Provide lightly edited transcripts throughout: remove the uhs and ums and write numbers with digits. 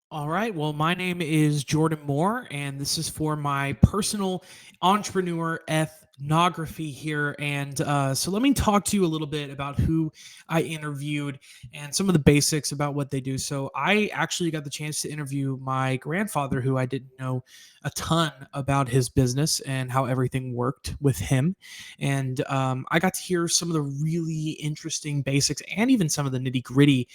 All right. Well, my name is Jordan Moore, and this is for my personal entrepreneur ethnography here. And let me talk to you a little bit about who I interviewed and some of the basics about what they do. So, I actually got the chance to interview my grandfather, who I didn't know a ton about his business and how everything worked with him. And I got to hear some of the really interesting basics and even some of the nitty gritty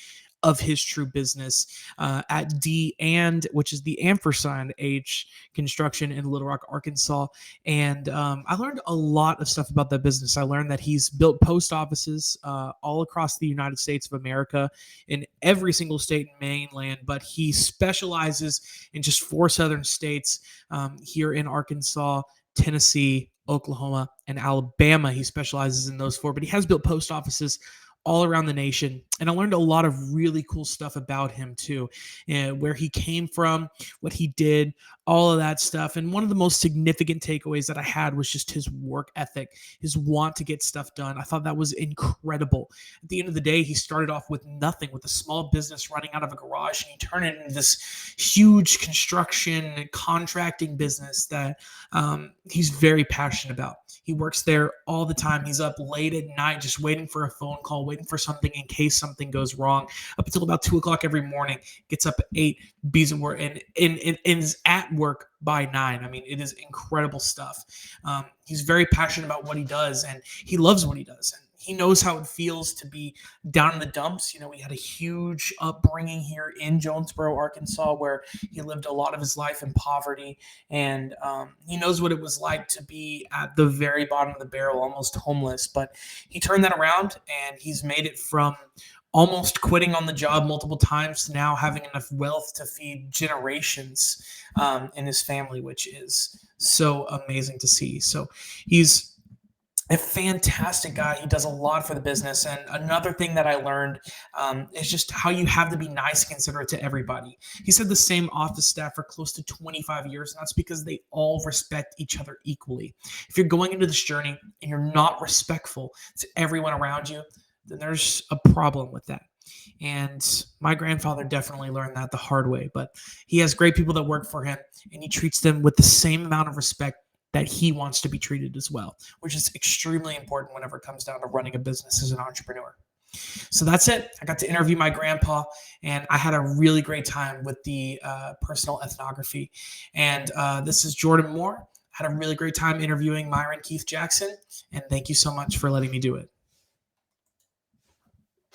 of his true business at D and which is the ampersand H construction in Little Rock, Arkansas. And I learned a lot of stuff about that business. I learned that he's built post offices all across the United States of America in every single state and mainland, but he specializes in just four southern states here in Arkansas, Tennessee, Oklahoma, and Alabama. He specializes in those four, but he has built post offices all around the nation. And I learned a lot of really cool stuff about him too, and where he came from, what he did, all of that stuff. And one of the most significant takeaways that I had was just his work ethic, his want to get stuff done. I thought that was incredible. At the end of the day, he started off with nothing, with a small business running out of a garage, and he turned it into this huge construction and contracting business that he's very passionate about. He works there all the time. He's up late at night just waiting for a phone call, waiting for something in case something goes wrong, up until about 2 o'clock every morning. Gets up at 8, be at work, and is at work by 9. I mean, it is incredible stuff. He's very passionate about what he does, and he loves what he does. And he knows how it feels to be down in the dumps. You know, he had a huge upbringing here in Jonesboro, Arkansas, where he lived a lot of his life in poverty. And he knows what it was like to be at the very bottom of the barrel, almost homeless. But he turned that around, and he's made it from almost quitting on the job multiple times to now having enough wealth to feed generations in his family, which is so amazing to see. So he's a fantastic guy. He does a lot for the business. And another thing that I learned is just how you have to be nice and considerate to everybody. He said the same office staff for close to 25 years, and that's because they all respect each other equally. If you're going into this journey and you're not respectful to everyone around you, then there's a problem with that. And my grandfather definitely learned that the hard way, but he has great people that work for him, and he treats them with the same amount of respect that he wants to be treated as well, which is extremely important whenever it comes down to running a business as an entrepreneur. So that's it. I got to interview my grandpa, and I had a really great time with the personal ethnography. And this is Jordan Moore. Had a really great time interviewing Myron Keith Jackson, and thank you so much for letting me do it.